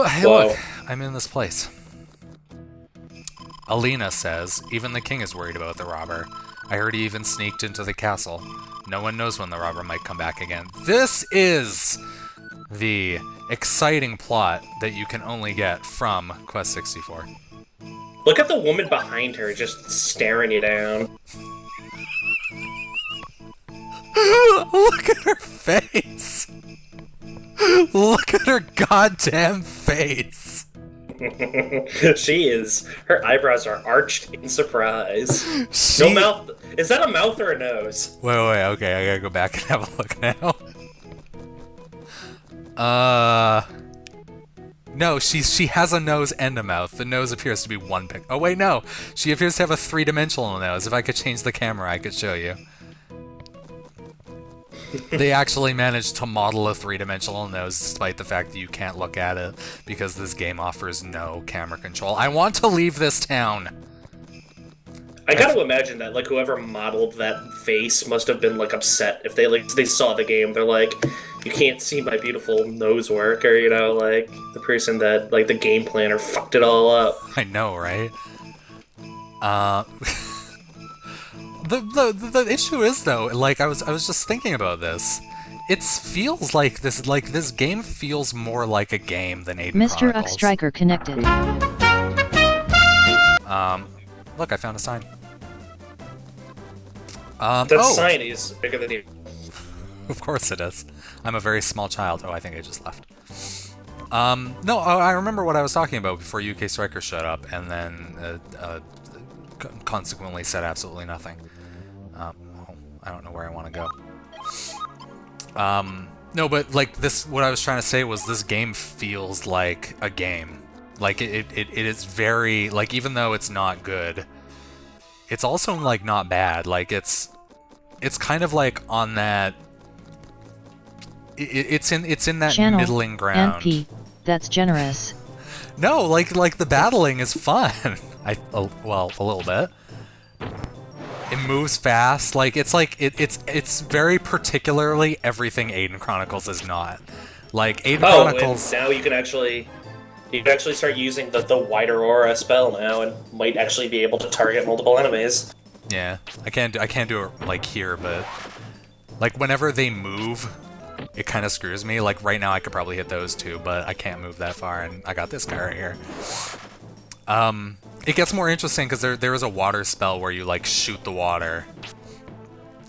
Hey, Whoa. look, I'm in this place. Alina says, even the king is worried about the robber. I heard he even sneaked into the castle. No one knows when the robber might come back again. This is the exciting plot that you can only get from Quest 64. Look at the woman behind her just staring you down. Look at her face! Look at her goddamn face! Her eyebrows are arched in surprise. She... No mouth. Is that a mouth or a nose? Wait, okay, I gotta go back and have a look now. No, she has a nose and a mouth. The nose appears to be one pic. Oh wait, no! She appears to have a three-dimensional nose. If I could change the camera, I could show you. They actually managed to model a three-dimensional nose despite the fact that you can't look at it because this game offers no camera control. I want to leave this town! I gotta imagine that, like, whoever modeled that face must have been, like, upset if they saw the game. They're like, you can't see my beautiful nose work, or, you know, like, the person that, like, the game planner fucked it all up. I know, right? The issue is though, like I was just thinking about this. It feels like this game feels more like a game than Aiden Mr. Chronicles. Striker connected. Look, I found a sign. That sign is bigger than you. Of course it is. I'm a very small child. Oh, I think I just left. No, I remember what I was talking about before UK Striker showed up, and then consequently said absolutely nothing. I don't know where I want to go. No, but like this, what I was trying to say was this game feels like a game. Like it is very, like, even though it's not good, it's also like not bad. Like it's kind of like on that. It's in that Channel middling ground. NP, that's generous. No, like the battling is fun. Well, a little bit. It moves fast. It's very particularly everything Aiden Chronicles is not. Like Aiden Chronicles. And now you can actually start using the wider aura spell now, and might actually be able to target multiple enemies. Yeah, I can't do it like here, but like whenever they move, it kind of screws me. Like right now, I could probably hit those two, but I can't move that far, and I got this guy right here. It gets more interesting because there is a water spell where you like shoot the water,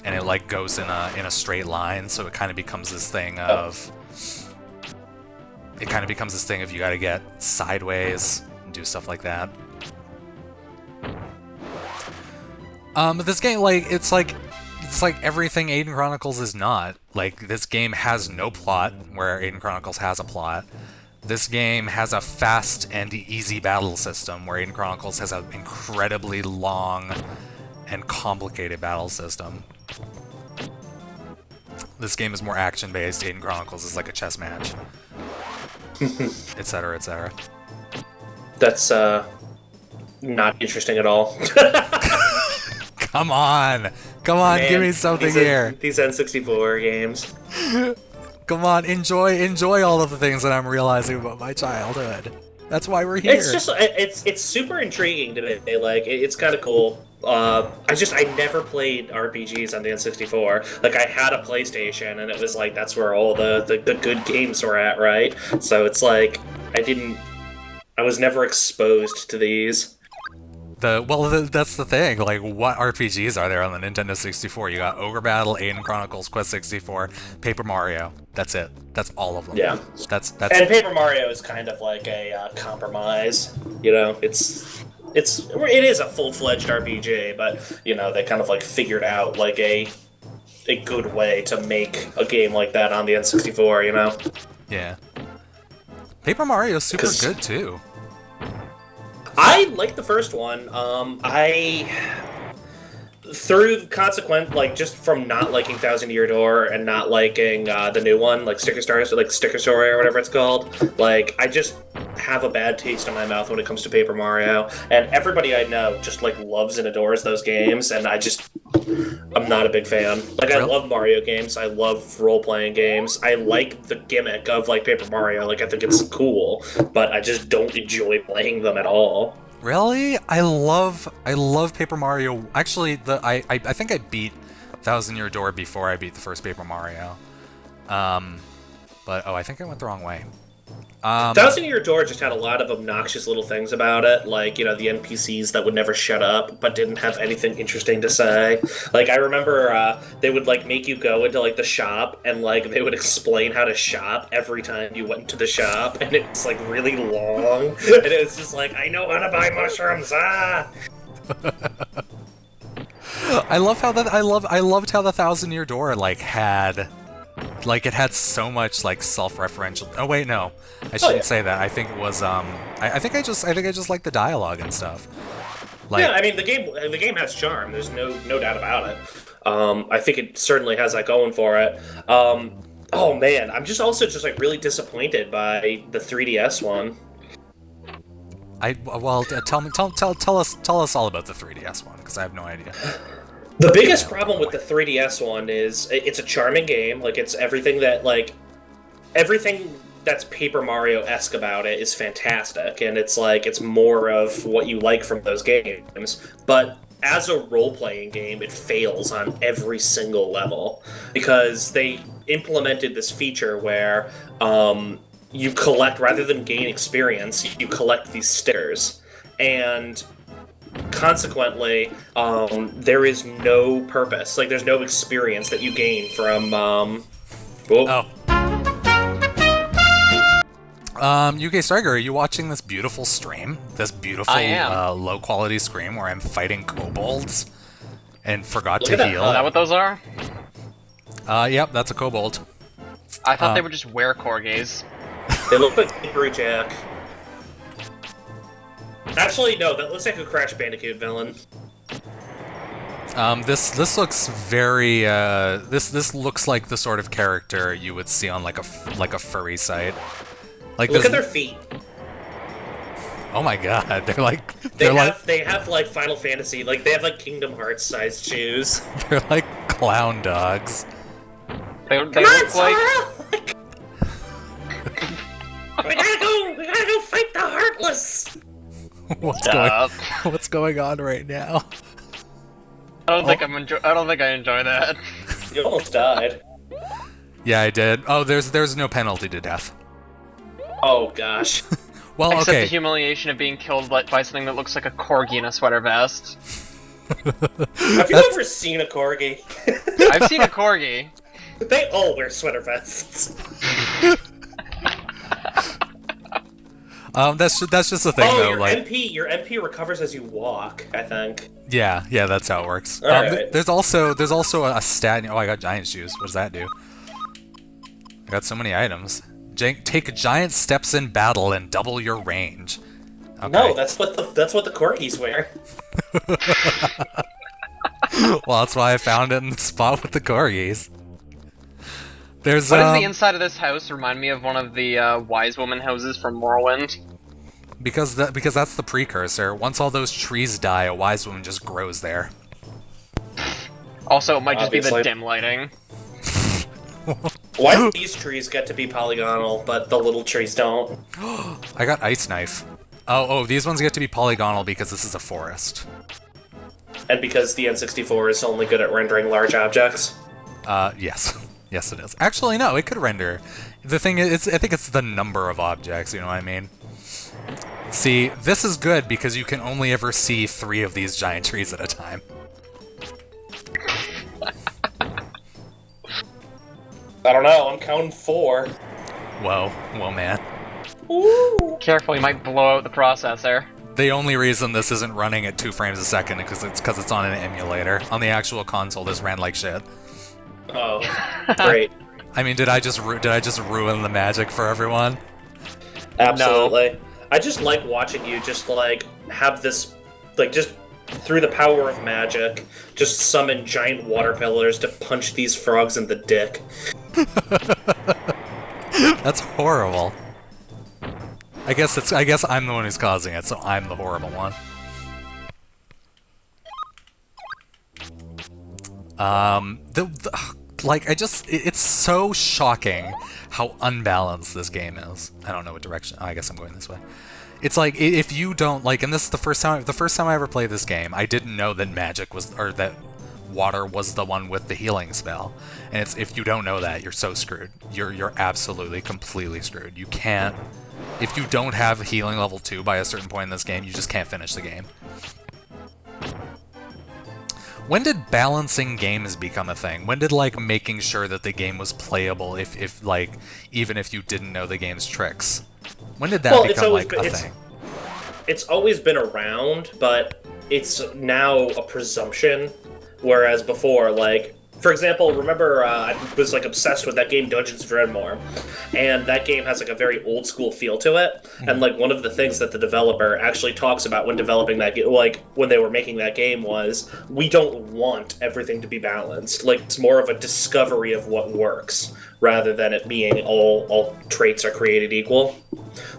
and it like goes in a straight line. So it kind of becomes this thing of you got to get sideways and do stuff like that. But this game, like it's like everything Aiden Chronicles is not. Like this game has no plot, where Aiden Chronicles has a plot. This game has a fast and easy battle system, where Aiden Chronicles has an incredibly long and complicated battle system. This game is more action-based. Aiden Chronicles is like a chess match, etc., etc. That's not interesting at all. Come on, man, give me something here. These N64 games. Come on, enjoy all of the things that I'm realizing about my childhood. That's why we're here. It's just, it's super intriguing to me. Like, it's kind of cool. I never played RPGs on the N64. Like, I had a PlayStation, and it was like, that's where all the good games were at, right? So it's like, I was never exposed to these. That's the thing. Like, what RPGs are there on the Nintendo 64? You got Ogre Battle, Aiden Chronicles, Quest 64, Paper Mario. That's it. That's all of them. Yeah. That's. And Paper Mario is kind of like a compromise. You know, it is a full-fledged RPG, but you know they kind of like figured out like a good way to make a game like that on the N64. You know. Yeah. Paper Mario is super good too. I like the first one. Through consequent, like, just from not liking Thousand Year Door and not liking the new one, like Sticker Story or whatever it's called, like, I just have a bad taste in my mouth when it comes to Paper Mario. And everybody I know just, like, loves and adores those games, and I'm not a big fan. Like, I Really? love Mario games. I love role-playing games. I like the gimmick of, like, Paper Mario. Like, I think it's cool, but I just don't enjoy playing them at all. Really? I love Paper Mario. Actually, I think I beat Thousand Year Door before I beat the first Paper Mario. But I think I went the wrong way. Thousand Year Door just had a lot of obnoxious little things about it, like, the NPCs that would never shut up, but didn't have anything interesting to say. Like, I remember they would, like, make you go into, like, the shop, and, like, they would explain how to shop every time you went to the shop, and it's, like, really long, and it was just like, I know how to buy mushrooms, ah! I loved how the Thousand Year Door had it had so much like self-referential. Oh wait, no, I shouldn't say that. I think it was I think I just like the dialogue and stuff. Like, Yeah, I mean the game has charm. There's no doubt about it. I think it certainly has that going for it. Oh man, I'm just like really disappointed by the 3DS one. Tell us all about the 3DS one because I have no idea. The biggest problem with the 3DS one is it's a charming game. Like, it's everything that's Paper Mario-esque about it is fantastic, and it's like it's more of what you like from those games. But as a role-playing game, it fails on every single level because they implemented this feature where you collect, rather than gain experience, you collect these stickers, and consequently, there is no purpose. Like, there's no experience that you gain from, UK Striker, are you watching this beautiful stream? This beautiful, I am. low-quality stream where I'm fighting kobolds and forgot Look to at that heal? Is that what those are? Yep, that's a kobold. I thought they were just were-corgis. They look like Kangaroo Jack. Actually, no, that looks like a Crash Bandicoot villain. This looks very, this looks like the sort of character you would see on like a furry site. Like, Look at their feet. Oh my god, They have like Final Fantasy, like they have like Kingdom Hearts sized shoes. they're like clown dogs. They Come look on, like... Sora! We gotta go fight the Heartless! What's going on right now? I don't think I enjoy that. You almost died. Yeah, I did. Oh, there's no penalty to death. Oh gosh. Well, Except okay. the humiliation of being killed by something that looks like a corgi in a sweater vest. Have you ever seen a corgi? I've seen a corgi. They all wear sweater vests. That's just the thing though. Your MP recovers as you walk, I think. Yeah, that's how it works. Alright. There's also a stat. Oh, I got giant shoes. What does that do? I got so many items. Take giant steps in battle and double your range. Okay. No, that's what the corgis wear. Well, that's why I found it in the spot with the corgis. There's Why does the inside of this house remind me of one of the wise woman houses from Morrowind? because that's the precursor. Once all those trees die, a wise woman just grows there. Also, it might just be the Obviously. dim lighting. Why do these trees get to be polygonal, but the little trees don't? I got ice knife. Oh, these ones get to be polygonal because this is a forest. And because the N64 is only good at rendering large objects? Yes. Yes, it is. Actually, no, it could render. The thing is, I think it's the number of objects, you know what I mean? See, this is good because you can only ever see 3 of these giant trees at a time. I don't know, I'm counting 4. Whoa, man. Ooh. Careful, you might blow out the processor. The only reason this isn't running at 2 frames a second is because it's on an emulator. On the actual console, this ran like shit. Oh, great. I mean, did I just ruin the magic for everyone? Absolutely. No. I just like watching you just, like, have this, like, just through the power of magic, just summon giant water pillars to punch these frogs in the dick. That's horrible. I guess I'm the one who's causing it, so I'm the horrible one. Like, it's so shocking how unbalanced this game is. I don't know what direction. I guess I'm going this way. It's like, if you don't, like, and this is the first time I ever played this game, I didn't know that magic was, or that water was the one with the healing spell. And it's, if you don't know that, you're so screwed. You're absolutely, completely screwed. You can't, if you don't have healing level 2 by a certain point in this game, you just can't finish the game. When did balancing games become a thing? When did, like, making sure that the game was playable if like, even if you didn't know the game's tricks? When did that become, like, a thing? It's always been around, but it's now a presumption, whereas before, like, for example, remember I was, like, obsessed with that game Dungeons & Dragons, and that game has, like, a very old-school feel to it, and, like, one of the things that the developer actually talks about when developing that game, like, when they were making that game was, we don't want everything to be balanced. Like, it's more of a discovery of what works, rather than it being all traits are created equal.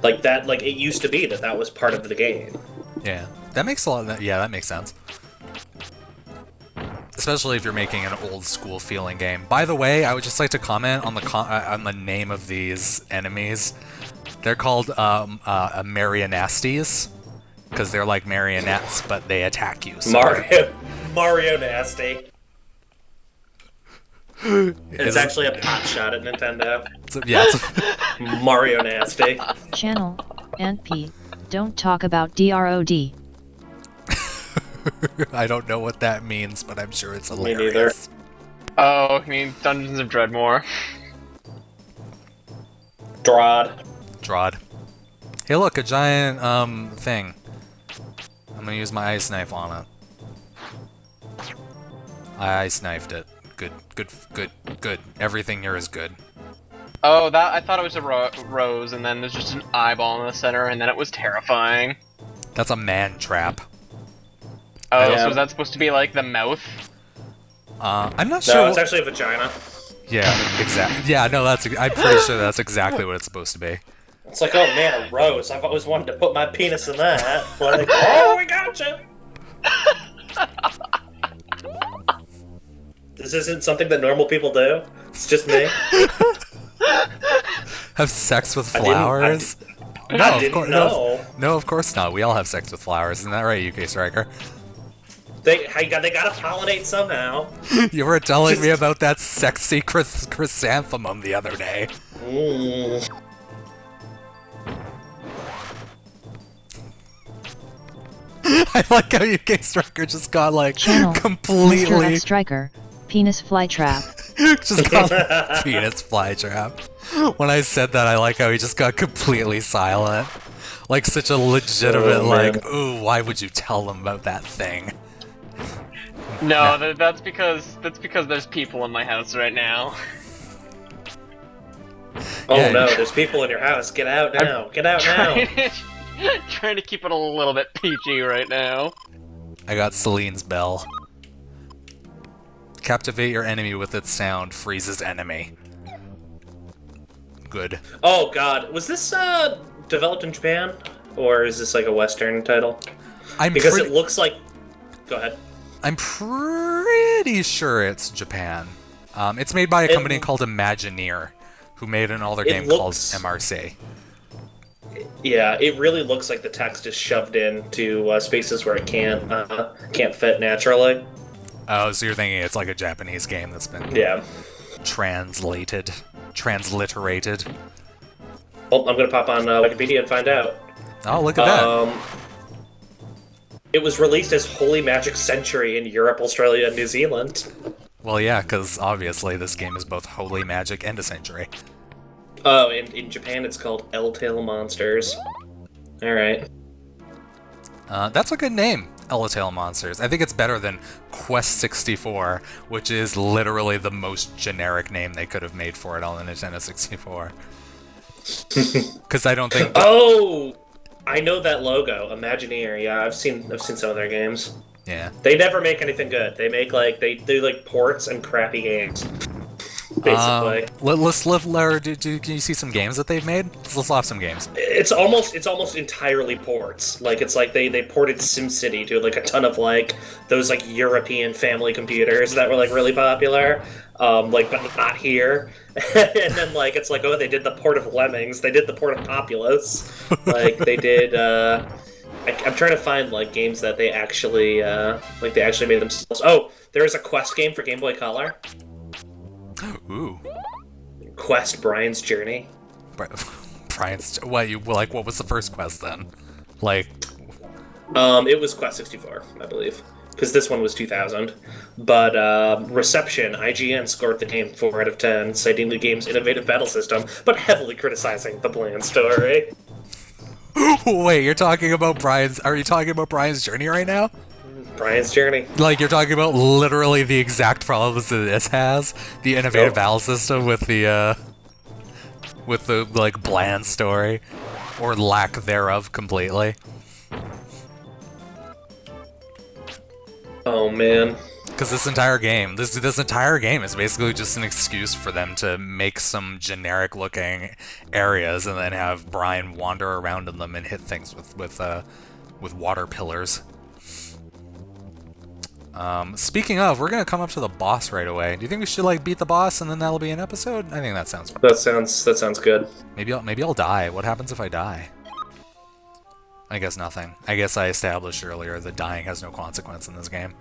Like, that, like, it used to be that was part of the game. Yeah, that makes a lot of, yeah, that makes sense. Especially if you're making an old school feeling game. By the way, I would just like to comment on the name of these enemies. They're called marionasties, because they're like marionettes, but they attack you. So. Mario Nasty. It's actually a pot shot at Nintendo. It's Mario Nasty. Channel, and P, don't talk about DROD. I don't know what that means, but I'm sure it's hilarious. Me neither. Oh, I mean Dungeons of Dreadmore. Drod. Hey, look, a giant thing. I'm gonna use my ice knife on it. I ice knifed it. Good. Everything here is good. Oh, that I thought it was a rose, and then there's just an eyeball in the center, and then it was terrifying. That's a man trap. Oh, Yeah. so is that supposed to be like the mouth? I'm not sure. No, it's actually a vagina. Yeah, exactly. Yeah, no, I'm pretty sure that's exactly what it's supposed to be. It's like, oh man, a rose. I've always wanted to put my penis in that. Like, oh, we gotcha! This isn't something that normal people do. It's just me. Have sex with I didn't- flowers? I didn't know. No, of course not. We all have sex with flowers. Isn't that right, UK Striker? They gotta pollinate somehow. You were telling me about that sexy chrysanthemum the other day. Mm. I like how UK Striker just got, like, Channel, Mr. completely... F Striker, penis fly trap. just got penis flytrap. When I said that, I like how he just got completely silent. Like, such a legitimate, Oh, man. like, ooh, why would you tell them about that thing? No, that's because there's people in my house right now. Oh Yeah. no, there's people in your house. Get out now. Get out now. Trying to keep it a little bit PG right now. I got Celine's bell. Captivate your enemy with its sound, freezes enemy. Good. Oh god, was this developed in Japan? Or is this like a Western title? Because it looks like... Go ahead. I'm pretty sure it's Japan. It's made by a company called Imagineer, who made an older game called MRC. Yeah, it really looks like the text is shoved into spaces where it can't fit naturally. Oh, so you're thinking it's like a Japanese game that's been transliterated. Well, I'm gonna pop on Wikipedia and find out. Oh, look at that. It was released as Holy Magic Century in Europe, Australia, and New Zealand. Well, yeah, because obviously this game is both Holy Magic and a Century. Oh, in Japan it's called L-Tail Monsters. Alright. That's a good name, Elatail Monsters. I think it's better than Quest 64, which is literally the most generic name they could have made for it on the Nintendo 64. Because I don't think... Oh! I know that logo, Imagineer. Yeah, I've seen some of their games. Yeah. They never make anything good. They make, like, they do, like, ports and crappy games. basically. Can you see some games that they've made? Let's off some games. It's almost entirely ports. Like it's like they ported SimCity to like a ton of like those like European family computers that were like really popular. Like but not here. And then like it's like, oh, they did the port of Lemmings, they did the port of Populous. Like they did I'm trying to find like games that they actually made themselves. Oh, there is a Quest game for Game Boy Color. Ooh. Quest Brian's Journey. Brian's what was the first Quest then? Like it was Quest 64, I believe. Because this one was 2000. But reception, IGN scored the game 4 out of 10, citing the game's innovative battle system, but heavily criticizing the bland story. Wait, are you talking about Brian's Journey right now? Brian's Journey. Like, you're talking about literally the exact problems that this has? The innovative battle system with the, like, bland story? Or lack thereof, completely? Oh, man. Because this entire game is basically just an excuse for them to make some generic-looking areas and then have Brian wander around in them and hit things with water pillars. Speaking of, we're gonna come up to the boss right away. Do you think we should like beat the boss and then that'll be an episode? I think that sounds fun. That sounds good. Maybe I'll die. What happens if I die? I guess nothing. I guess I established earlier that dying has no consequence in this game.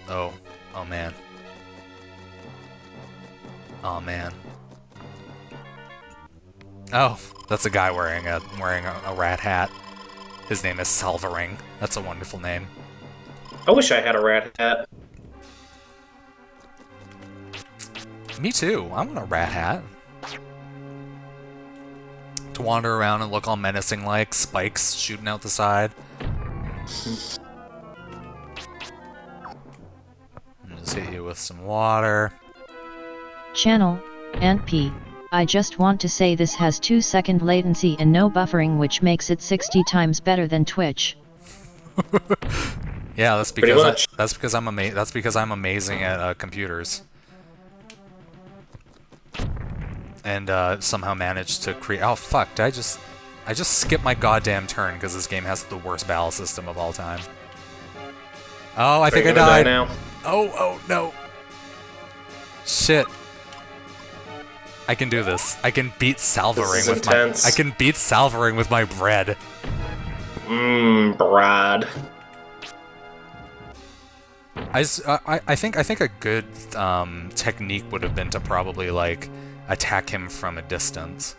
Oh man. Oh man. Oh, that's a guy wearing a rat hat. His name is Salvaring. That's a wonderful name. I wish I had a rat hat. Me too. I want a rat hat. To wander around and look all menacing like, spikes shooting out the side. Just hit you with some water. Channel, and P. I just want to say this has 2-second latency and no buffering, which makes it 60 times better than Twitch. Yeah, that's because I'm amazing at computers. And somehow managed to create. Oh fuck! I just skipped my goddamn turn because this game has the worst battle system of all time. Oh, I think I died. Now. Oh no! Shit! I can do this. I can beat Salvaring with intense. I can beat Salvaring with my bread. Brad. I think a good technique would have been to probably like attack him from a distance.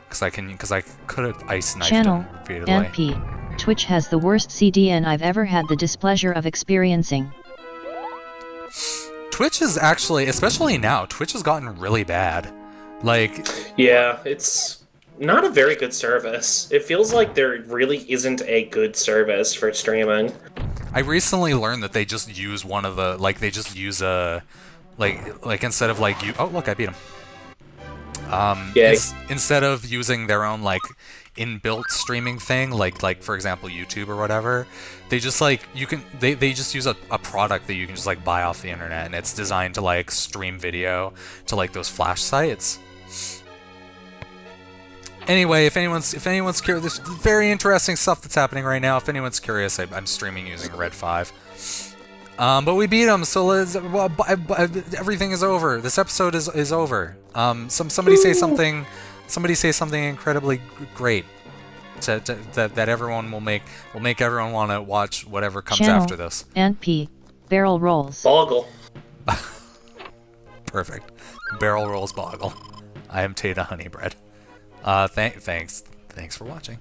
Because I could have ice knifed Channel, him repeatedly. and P. Twitch has the worst CDN I've ever had the displeasure of experiencing. Twitch is actually, especially now, Twitch has gotten really bad. Like, yeah, it's not a very good service. It feels like there really isn't a good service for streaming. I recently learned that they just use one of the, like, they just use a, like instead of like, oh look, I beat him. Yeah. Instead of using their own like inbuilt streaming thing, like for example YouTube or whatever, they just like they just use a product that you can just like buy off the internet, and it's designed to like stream video to like those Flash sites. Anyway, if anyone's curious, there's very interesting stuff that's happening right now. If anyone's curious, I'm streaming using Red 5. But we beat him, so everything is over. This episode is over. Somebody say something. Somebody say something incredibly great that everyone will make everyone want to watch whatever comes Channel, after this. And P. Barrel rolls. Boggle. Perfect. Barrel rolls boggle. I am Tata Honeybread. Thanks for watching.